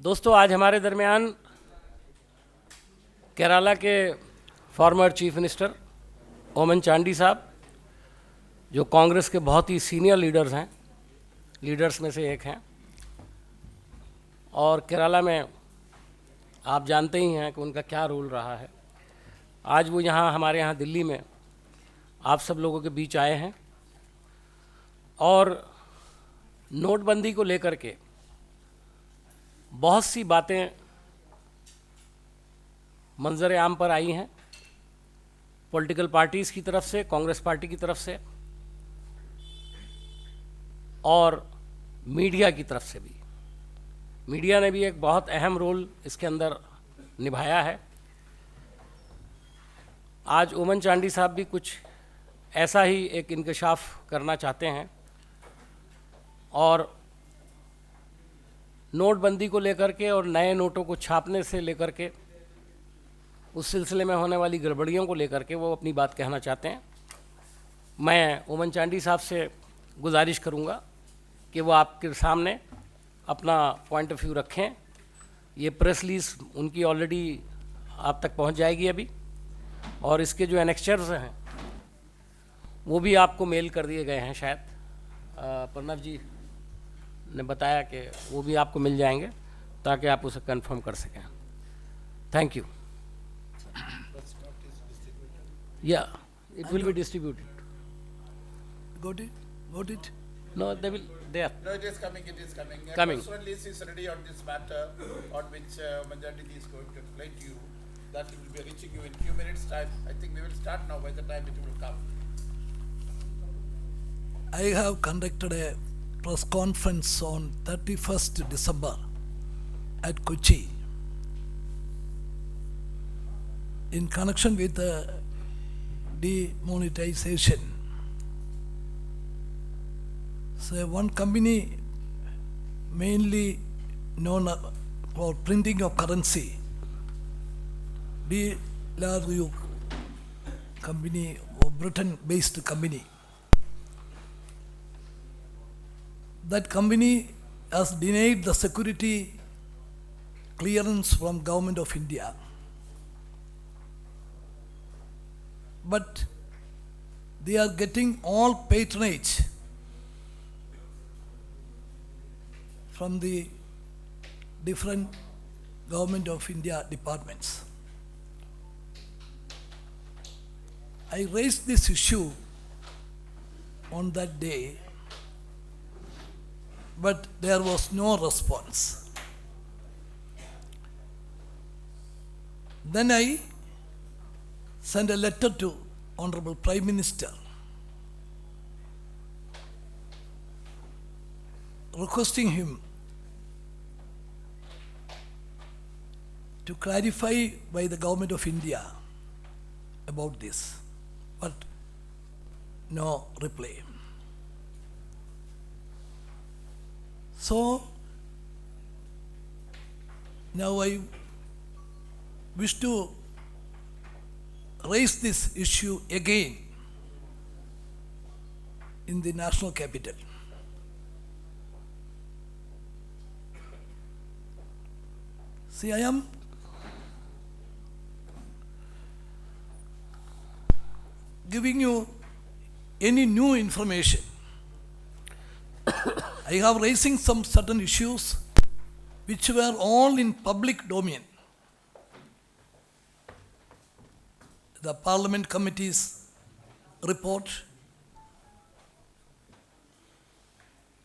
दोस्तों, आज हमारे दरमियान केरला के फॉर्मर चीफ मिनिस्टर ओमन चांडी साहब, जो कांग्रेस के बहुत ही सीनियर लीडर्स में से एक हैं, और केरला में आप जानते ही हैं कि उनका क्या रोल रहा है। आज वो हमारे यहाँ दिल्ली में आप सब लोगों के बीच आए हैं और नोटबंदी को लेकर के बहुत सी बातें मंजर आम पर आई हैं, पॉलिटिकल पार्टीज़ की तरफ से, कांग्रेस पार्टी की तरफ से और मीडिया की तरफ से भी। मीडिया ने भी एक बहुत अहम रोल इसके अंदर निभाया है। आज ओमन चांडी साहब भी कुछ ऐसा ही एक इंकशाफ करना चाहते हैं और नोटबंदी को लेकर के और नए नोटों को छापने से लेकर के उस सिलसिले में होने वाली गड़बड़ियों को लेकर के वो अपनी बात कहना चाहते हैं। मैं ओमन चांडी साहब से गुजारिश करूंगा कि वो आपके सामने अपना पॉइंट ऑफ व्यू रखें। ये प्रेस रिलीज उनकी ऑलरेडी आप तक पहुंच जाएगी अभी, और इसके जो एनेक्चर्स हैं वो भी आपको मेल कर दिए गए हैं शायद। प्रणव जी ने बताया कि वो भी आपको मिल जाएंगे ताकि आप उसे कंफर्म कर सकें। Thank you. या it will be distributed. Got it? Got it? No, they are. No, it is coming. Coming. Press release is ready on this matter, on which Manjari is going to explain to you. That will be reaching you in few minutes' time. I think we will start now by the time it will come. I have conducted a press conference on 31st December at Kochi in connection with the demonetization. So one company mainly known for printing of currency, DLRU company, or Britain-based company. That company has denied the security clearance from Government of India. But they are getting all patronage from the different Government of India departments. I raised this issue on that day, but there was no response. Then I sent a letter to Honorable Prime Minister requesting him to clarify by the Government of India about this, but no reply. So now I wish to raise this issue again in the national capital. See, I am giving you any new information. I have raising some certain issues which were all in public domain. The Parliament Committee's report,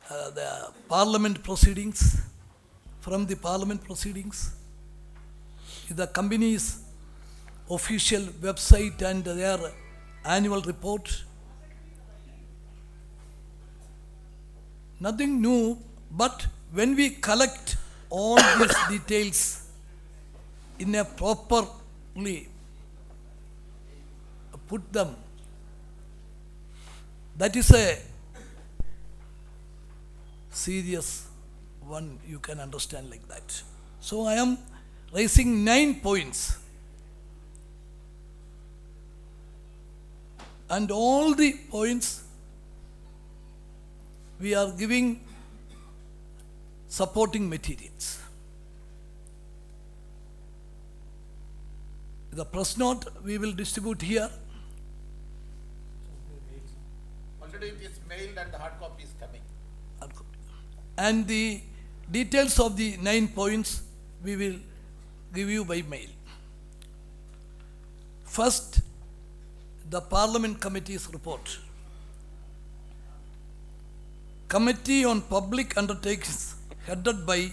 the Parliament proceedings, from the Parliament proceedings, the company's official website and their annual report. Nothing new, but when we collect all these details in a properly put them, that is a serious one, you can understand like that. So I am raising 9 points, and all the points we are giving supporting materials. The press note we will distribute here. Already it is mailed and the hard copy is coming. And the details of the 9 points we will give you by mail. First, the Parliament Committee's report. Committee on Public Undertakings headed by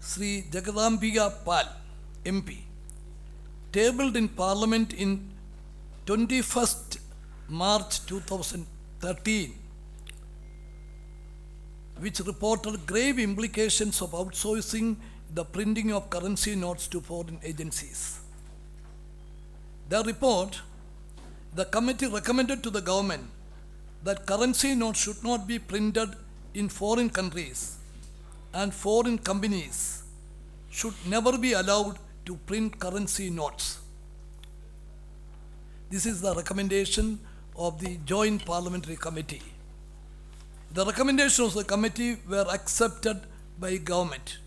Sri Jagadambiga Pal, MP, tabled in Parliament in 21st March 2013, which reported grave implications of outsourcing the printing of currency notes to foreign agencies. The report, the committee recommended to the government that currency notes should not be printed in foreign countries and foreign companies should never be allowed to print currency notes. This is the recommendation of the Joint Parliamentary Committee. The recommendations of the committee were accepted by government.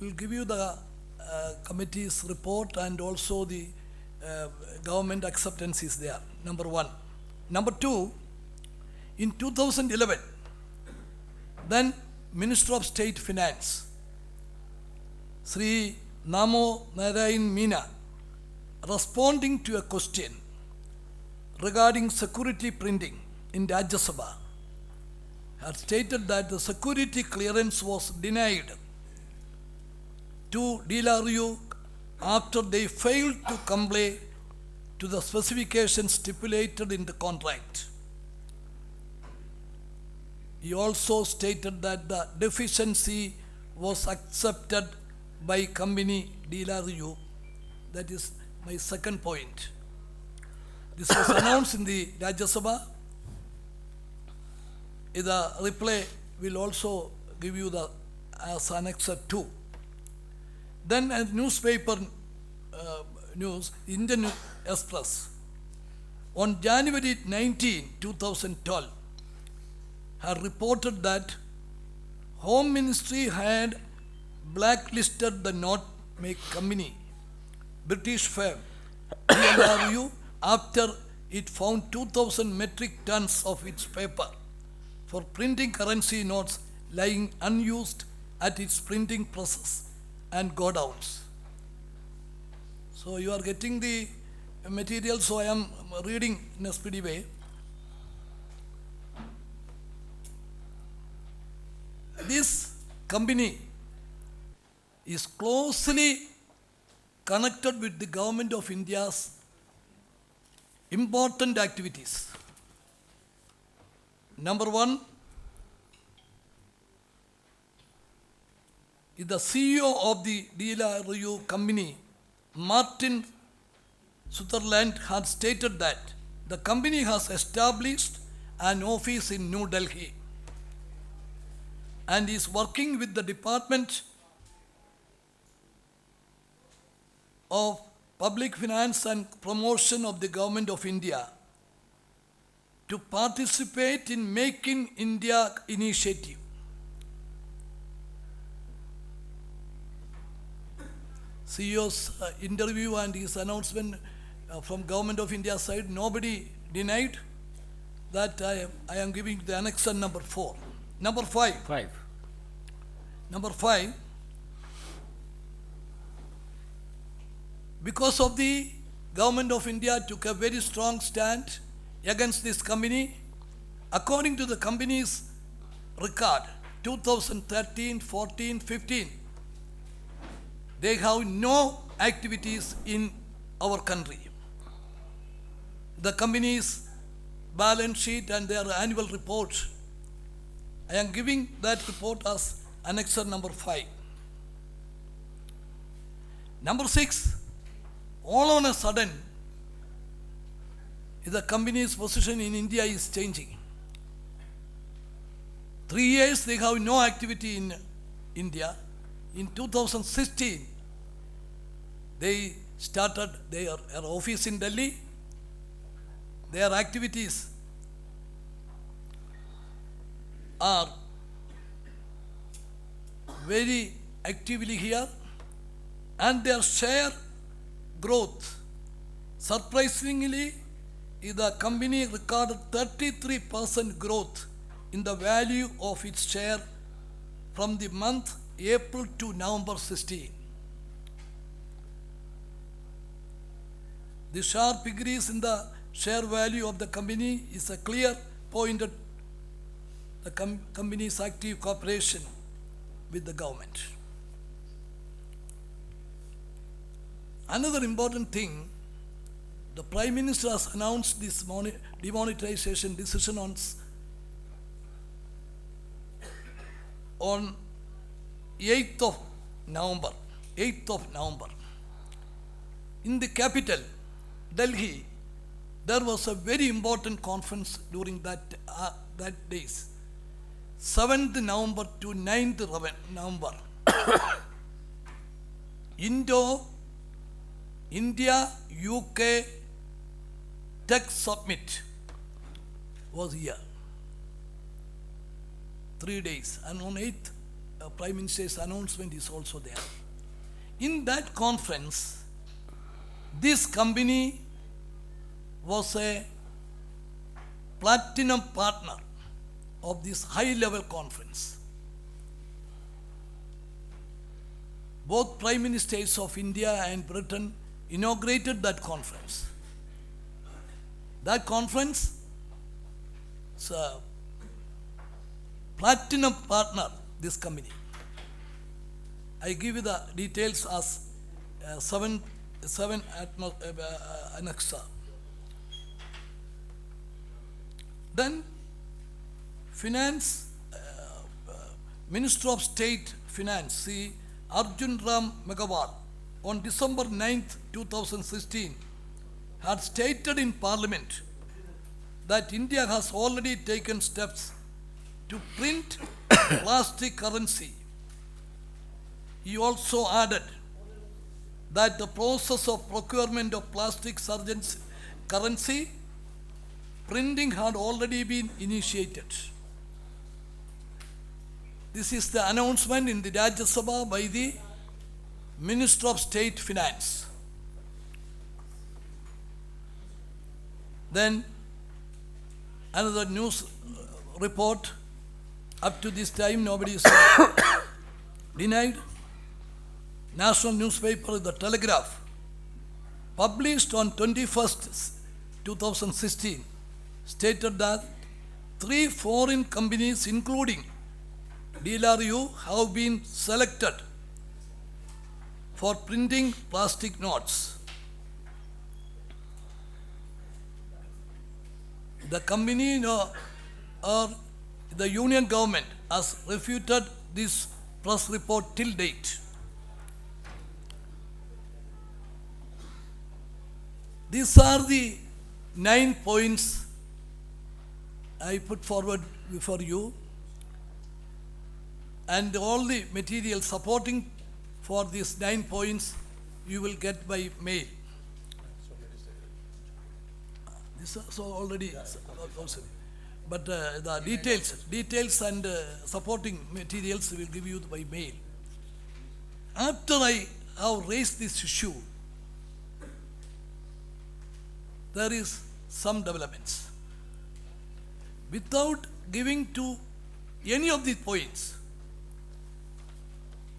We will give you the committee's report and also the government acceptance is there, number one. Number two, in 2011, then Minister of State Finance, Sri Namo Narayan Meena, responding to a question regarding security printing in Rajya Sabha, had stated that the security clearance was denied to DLRU after they failed to comply to the specifications stipulated in the contract. He also stated that the deficiency was accepted by company DLRU. That is my second point. This was announced in the Rajya Sabha. The reply will also give you the as annexure 2. Then a newspaper news, Indian Express, on January 19, 2012, had reported that Home Ministry had blacklisted the note make company, British firm, DLRU, after it found 2,000 metric tons of its paper for printing currency notes lying unused at its printing presses and godowns. So you are getting the material, so I am reading in a speedy way. This company is closely connected with the Government of India's important activities. Number one, the CEO of the DLRU company, Martin Sutherland, had stated that the company has established an office in New Delhi and is working with the Department of Public Finance and Promotion of the Government of India to participate in Making India initiative. CEO's interview and his announcement from Government of India side, nobody denied that. I am giving the annexure number 4. Number 5. Number 5, because of the Government of India took a very strong stand against this company, according to the company's record, 2013, 14, 15, they have no activities in our country. The company's balance sheet and their annual report, I am giving that report as annexure number 5. Number 6, all on a sudden, the company's position in India is changing. 3 years they have no activity in India. In 2016, they started their office in Delhi. Their activities are very actively here. and their share growth. Surprisingly, the company recorded 33% growth in the value of its share from the month April to November 16. The sharp increase in the share value of the company is a clear point at the company's active cooperation with the government. Another important thing, the Prime Minister has announced this demonetization decision on 8th of November. 8th of November. In the capital, Delhi, there was a very important conference during that days. 7th November to 9th November. India UK Tech Summit was here. 3 days. And on 8th, Prime Minister's announcement is also there. In that conference, this company was a platinum partner of this high-level conference. Both Prime Ministers of India and Britain inaugurated that conference. That conference is a platinum partner, this company. I give you the details as 7 annexa. Then Finance, Minister of State Finance, C. Arjun Ram Meghwal, on December 9th, 2016, had stated in Parliament that India has already taken steps to print plastic currency. He also added that the process of procurement of plastic currency printing had already been initiated. This is the announcement in the Rajya Sabha by the Minister of State Finance. Then another news report. Up to this time, nobody is denied. National newspaper, The Telegraph, published on 21st, 2016, stated that 3 foreign companies, including DLRU, have been selected for printing plastic notes. The company or the union government has refuted this press report till date. These are the 9 points I put forward before you, and all the material supporting for these 9 points you will get by mail. This is so already also. But the details and supporting materials we will give you by mail. After I have raised this issue, there is some developments. Without giving to any of these points,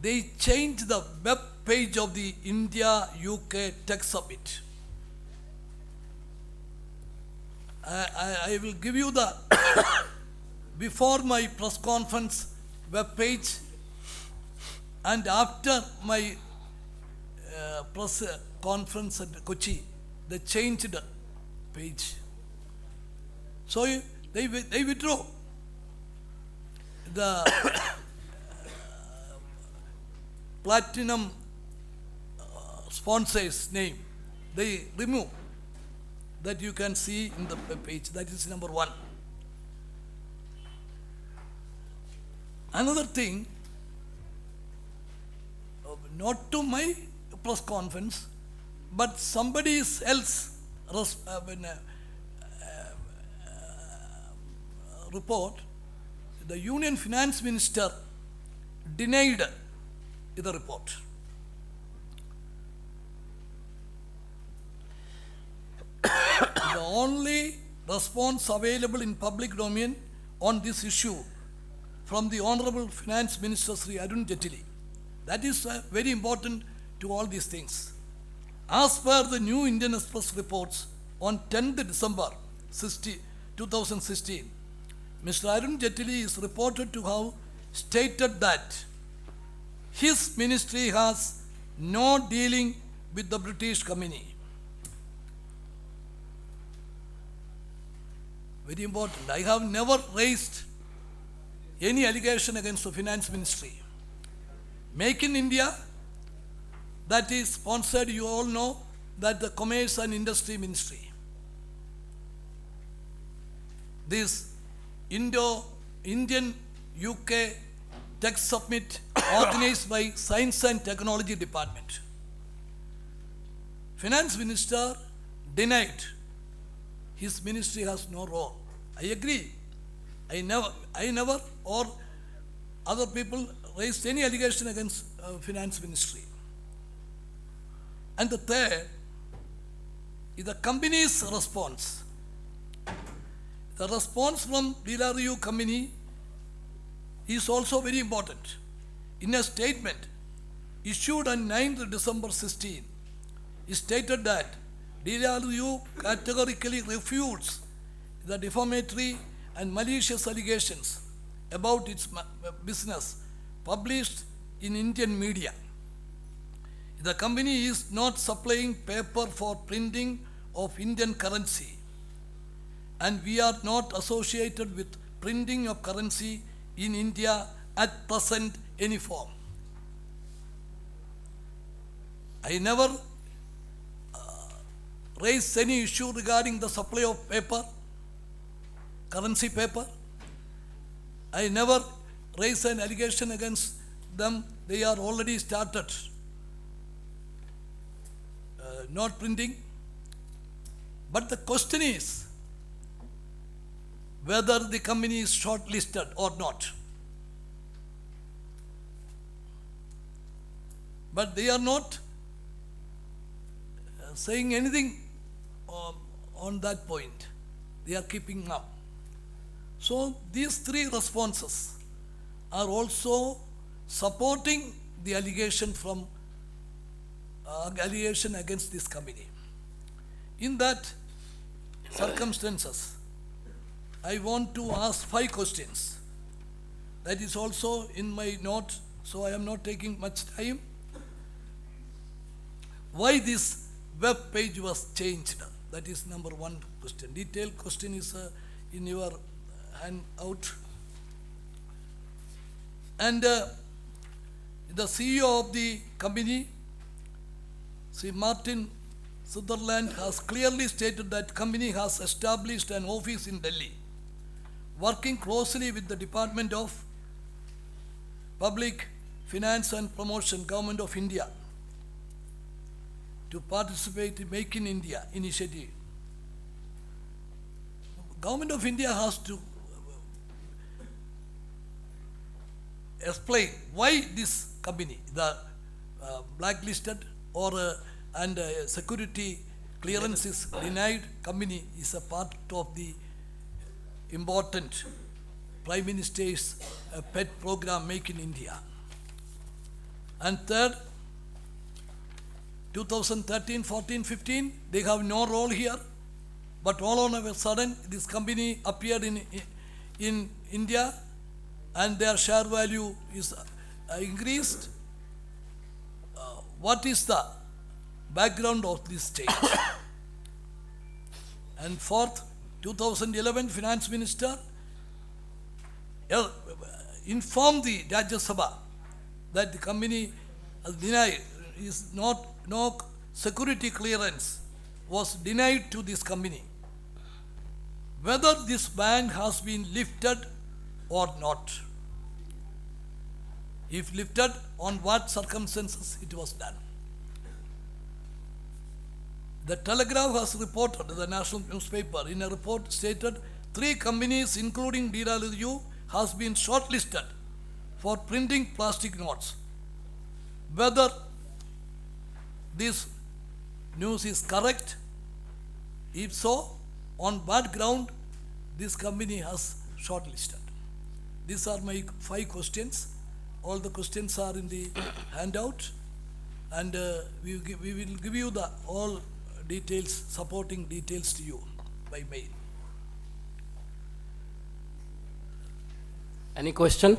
they changed the web page of the India-UK Tech Summit. I will give you the before my press conference web page and after my press conference at Kochi, they changed the page. So they withdrew the platinum sponsor's name. They remove. That you can see in the page. That is number 1. Another thing, not to my press conference, but somebody else report, the Union Finance Minister denied the report. The only response available in public domain on this issue from the Honorable Finance Minister Sri Arun Jaitley. That is very important to all these things. As per the New Indian Express reports on 10th December 2016, Mr. Arun Jaitley is reported to have stated that his ministry has no dealing with the British company. Very important. I have never raised any allegation against the finance ministry. Make in India, that is sponsored, you all know, that the Commerce and Industry Ministry. This Indian UK Tech Summit organized by Science and Technology Department. Finance Minister denied his ministry has no role. I agree. I never or other people raised any allegation against finance ministry. And the third is the company's response. The response from DRU company is also very important. In a statement issued on 9th December 16, it stated that DRU categorically refutes the defamatory and malicious allegations about its business published in Indian media. The company is not supplying paper for printing of Indian currency, and we are not associated with printing of currency in India at present any form. I never raised any issue regarding the supply of paper, currency paper. I never raised an allegation against them. They are already started not printing. But the question is whether the company is shortlisted or not. But they are not saying anything on that point. They are keeping up. So these three responses are also supporting the allegation against this company. In that circumstances, I want to ask 5 questions. That is also in my note, so I am not taking much time. Why this web page was changed? That is number 1 question. Detailed question is in your handout. And the CEO of the company, Sri Martin Sutherland, has clearly stated that company has established an office in Delhi, working closely with the Department of Public Finance and Promotion, Government of India, to participate in Make in India initiative. Government of India has to explain why this company, the blacklisted or and security clearance is denied company, is a part of the important Prime Minister's pet program Make in India. And third, 2013, 14, 15, they have no role here, but all of a sudden this company appeared in India and their share value is increased. What is the background of this change? And fourth, 2011 Finance Minister informed the Rajya Sabha that the company has denied, is not, no security clearance was denied to this company. Whether this ban has been lifted or not. If lifted, on what circumstances it was done. The Telegraph has reported, the national newspaper, in a report stated 3 companies including DRU has been shortlisted for printing plastic notes. Whether this news is correct, if so, on what ground this company has shortlisted? These are my 5 questions. All the questions are in the handout, and we will give you the all details, supporting details to you by mail. Any question?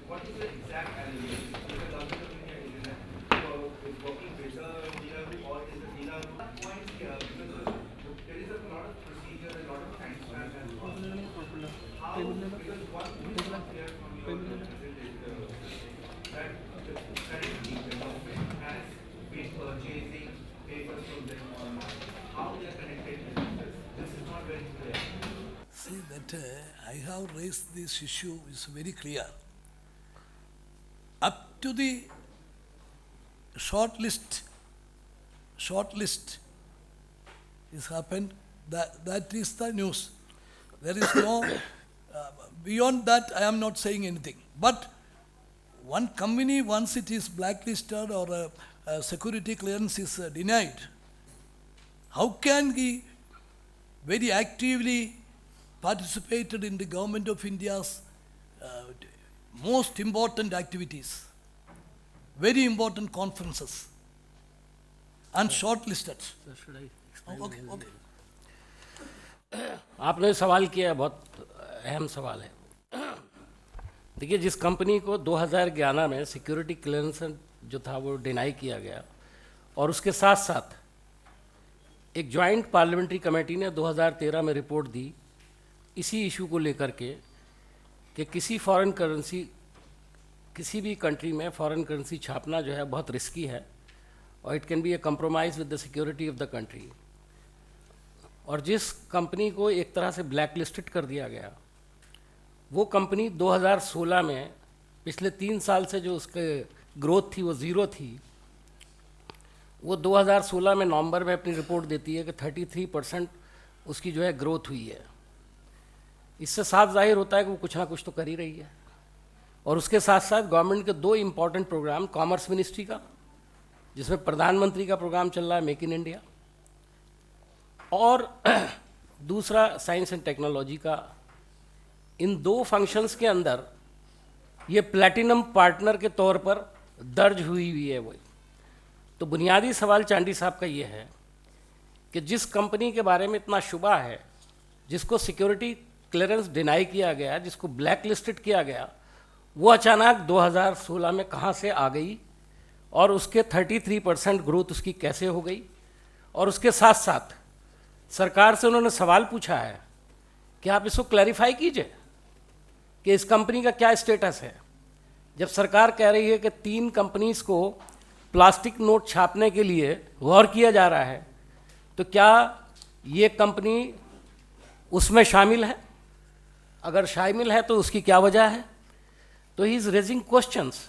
What is the exact allegation? Is the government of India is working with the dealer or is the dealer points here because there is a lot of procedure, a lot of time span and how because one thing is not clear from your presentation that currently the government has been purchasing papers from them on how they are connected with this. This is not very clear. See that I have raised this issue is very clear. Up to the shortlist is happened, that is the news. There is no, beyond that I am not saying anything. But one company, once it is blacklisted or a security clearance is denied, how can he very actively participated in the government of India's most important activities, very important conferences, and shortlisted? Okay. आपने सवाल किया, बहुत अहम सवाल है। देखिए, जिस company को 2011 में सिक्योरिटी क्लियरेंस जो था वो डिनाई किया गया, और उसके साथ साथ एक जॉइंट पार्लियामेंट्री कमेटी ने 2013 में रिपोर्ट दी इसी इशू को लेकर के कि किसी फॉरेन करेंसी, किसी भी कंट्री में फॉरेन करेंसी छापना जो है बहुत रिस्की है और it can be A compromise with the security of the country. और जिस कंपनी को एक तरह से ब्लैक लिस्टेड कर दिया गया, वो कंपनी 2016 में पिछले 3 साल से जो उसके ग्रोथ थी वो ज़ीरो थी। वो 2016 में नवंबर में अपनी रिपोर्ट देती है कि 33% उसकी जो है ग्रोथ हुई है। इससे साफ जाहिर होता है कि वो कुछ ना कुछ तो कर ही रही है। और उसके साथ साथ गवर्नमेंट के 2 इम्पॉर्टेंट प्रोग्राम, कॉमर्स मिनिस्ट्री का जिसमें प्रधानमंत्री का प्रोग्राम चल रहा है मेक इन इंडिया, और दूसरा साइंस एंड टेक्नोलॉजी का, इन 2 फंक्शंस के अंदर ये प्लैटिनम पार्टनर के तौर पर दर्ज हुई है। वही तो बुनियादी सवाल चांडी साहब का ये है कि जिस कंपनी के बारे में इतना शुबा है, जिसको सिक्योरिटी क्लियरेंस डिनाई किया गया, जिसको ब्लैक लिस्टेड किया गया, वो अचानक 2016 में कहाँ से आ गई और उसके 33% ग्रोथ उसकी कैसे हो गई। और उसके साथ साथ सरकार से उन्होंने सवाल पूछा है कि आप इसको क्लैरिफाई कीजिए कि इस कंपनी का क्या स्टेटस है। जब सरकार कह रही है कि 3 कंपनीज़ को प्लास्टिक नोट छापने के लिए गौर किया जा रहा है, तो क्या ये कंपनी उसमें शामिल है? अगर शामिल है तो उसकी क्या वजह है? तो he is raising questions.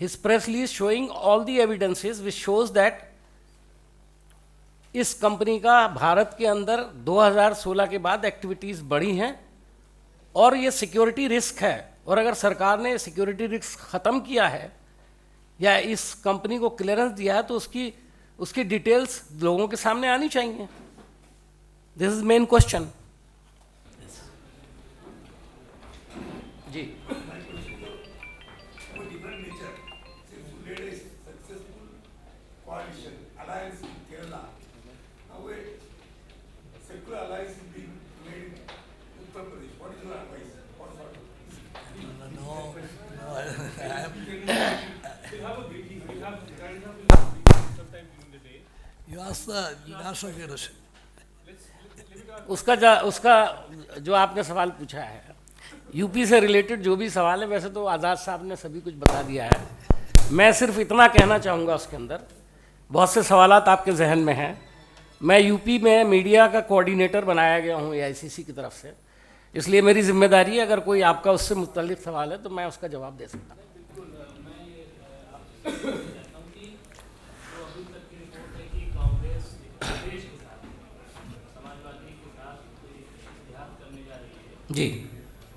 His press release showing all the evidences which shows that इस कंपनी का भारत के अंदर 2016 के बाद एक्टिविटीज़ बढ़ी हैं और ये सिक्योरिटी रिस्क है। और अगर सरकार ने सिक्योरिटी रिस्क ख़त्म किया है या इस कंपनी को क्लियरेंस दिया है तो उसकी डिटेल्स लोगों के सामने आनी चाहिए। This is main question. जी, You ask the national leadership. उसका जो आपने सवाल पूछा है, यूपी से रिलेटेड जो भी सवाल है, वैसे तो आज़ाद साहब ने सभी कुछ बता दिया है। मैं सिर्फ इतना कहना चाहूँगा, उसके अंदर बहुत से सवालात आपके जहन में हैं। मैं यूपी में मीडिया का कोऑर्डिनेटर बनाया गया हूँ AICC की तरफ से, इसलिए मेरी जिम्मेदारी है अगर कोई आपका उससे मुतल्लिक सवाल है तो मैं उसका जवाब दे सकता हूँ। जी।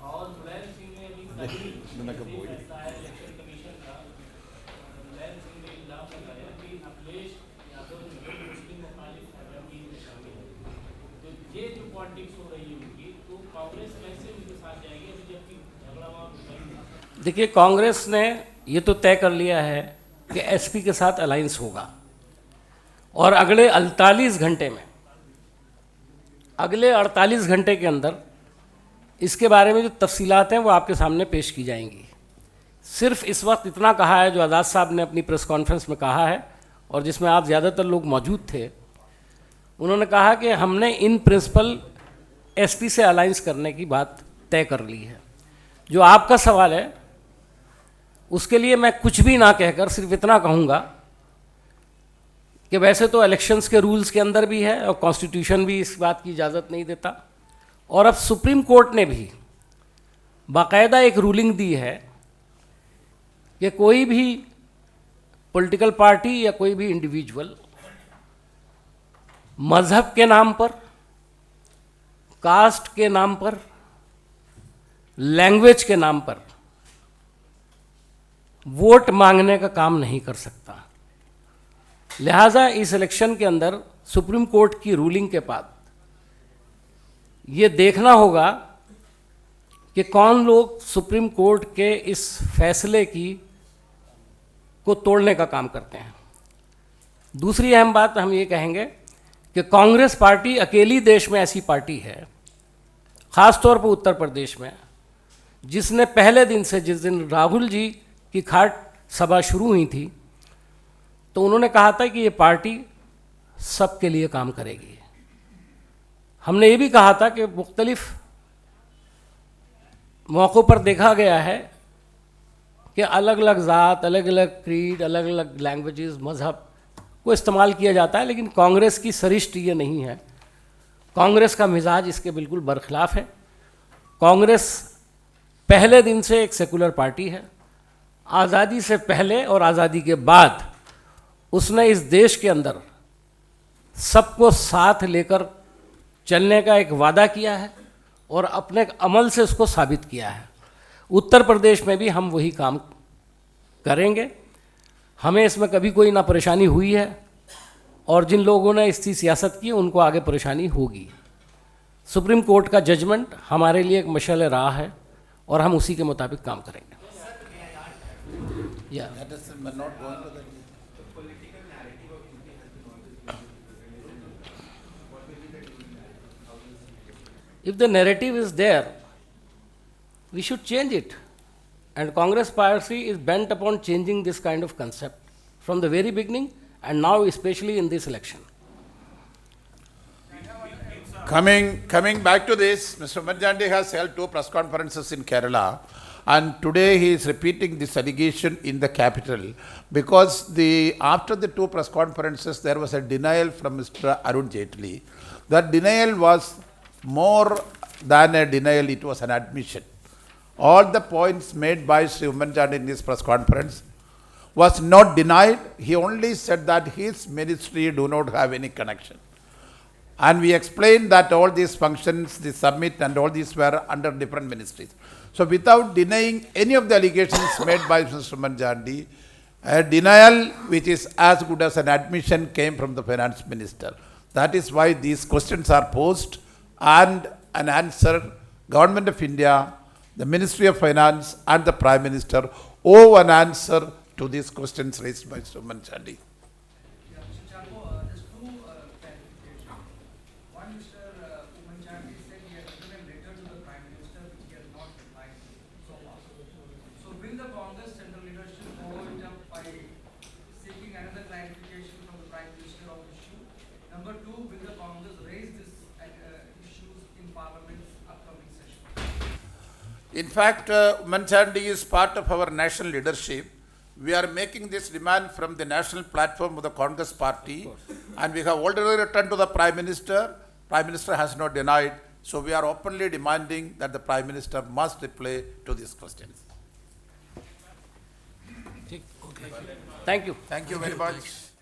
और मुलायम सिंह ने अभी फैसला है इलेक्शन कमीशन का, मुलायम सिंह ने इल्जाम लगाया कि अखिलेश यादव जो है मुस्लिम मुखालिफ टीम में शामिल है। तो ये जो पॉलिटिक्स हो रही है उनकी, तो कांग्रेस कैसे उनके साथ जाएगी अभी जबकि झगड़ा वहाँ नहीं। देखिए, कांग्रेस ने ये तो तय कर लिया है कि एसपी के साथ अलायंस होगा, और अगले 48 घंटे के अंदर इसके बारे में जो तफसीलात हैं वो आपके सामने पेश की जाएंगी। सिर्फ इस वक्त इतना कहा है जो आज़ाद साहब ने अपनी प्रेस कॉन्फ्रेंस में कहा है, और जिसमें आप ज़्यादातर लोग मौजूद थे। उन्होंने कहा कि हमने इन प्रिंसिपल एसपी से अलायंस करने की बात तय कर ली है। जो आपका सवाल है उसके लिए मैं कुछ भी ना कहकर सिर्फ इतना कहूँगा कि वैसे तो इलेक्शंस के रूल्स के अंदर भी है और कॉन्स्टिट्यूशन भी इस बात की इजाज़त नहीं देता, और अब सुप्रीम कोर्ट ने भी बाकायदा एक रूलिंग दी है कि कोई भी पॉलिटिकल पार्टी या कोई भी इंडिविजुअल मज़हब के नाम पर, कास्ट के नाम पर, लैंग्वेज के नाम पर वोट मांगने का काम नहीं कर सकता। लिहाजा इस इलेक्शन के अंदर सुप्रीम कोर्ट की रूलिंग के बाद ये देखना होगा कि कौन लोग सुप्रीम कोर्ट के इस फैसले को तोड़ने का काम करते हैं। दूसरी अहम बात हम ये कहेंगे कि कांग्रेस पार्टी अकेली देश में ऐसी पार्टी है, ख़ास तौर पर उत्तर प्रदेश में, जिसने पहले दिन से, जिस दिन राहुल जी की खाट सभा शुरू हुई थी, तो उन्होंने कहा था कि ये पार्टी सबके लिए काम करेगी। हमने ये भी कहा था कि मुख्तलिफ मौक़ों पर देखा गया है कि अलग अलग ज़ात, अलग अलग क्रीड, अलग अलग लैंग्वेजेस, मज़हब को इस्तेमाल किया जाता है, लेकिन कांग्रेस की सरिश्त ये नहीं है। कांग्रेस का मिजाज इसके बिल्कुल बरखिलाफ़ है। कांग्रेस पहले दिन से एक सेकुलर पार्टी है। आज़ादी से पहले और आज़ादी के बाद उसने इस देश के अंदर सबको साथ लेकर चलने का एक वादा किया है और अपने अमल से उसको साबित किया है। उत्तर प्रदेश में भी हम वही काम करेंगे। हमें इसमें कभी कोई ना परेशानी हुई है, और जिन लोगों ने इसकी सियासत की उनको आगे परेशानी होगी। सुप्रीम कोर्ट का जजमेंट हमारे लिए एक मशाल राह है और हम उसी के मुताबिक काम करेंगे। या if the narrative is there, we should change it. And Congress party is bent upon changing this kind of concept from the very beginning, and now especially in this election. Coming back to this, Mr. Manjandi has held 2 press conferences in Kerala, and today he is repeating this allegation in the capital, because after the 2 press conferences there was a denial from Mr. Arun Jaitley. That denial was more than a denial, it was an admission. All the points made by Sri Manjandi in his press conference was not denied. He only said that his ministry do not have any connection. And we explained that all these functions, the summit and all these were under different ministries. So without denying any of the allegations made by Mr. Manjandi, a denial which is as good as an admission came from the finance minister. That is why these questions are posed, and an answer, Government of India, the Ministry of Finance and the Prime Minister owe an answer to these questions raised by Mr. Manjandi. Just 2 clarifications. One, Mr. Manjandi said he has written a letter to the Prime Minister which he has not replied so far. So will the Congress central leadership follow it up by seeking another clarification from the Prime Minister on the issue? Number 2, will the Congress raise this issues in Parliament's upcoming session? In fact, Manjandi is part of our national leadership. We are making this demand from the national platform of the Congress party, and we have already returned to the Prime Minister. Prime Minister has not denied, so we are openly demanding that the Prime Minister must reply to these questions. Thank you. Thank you very much.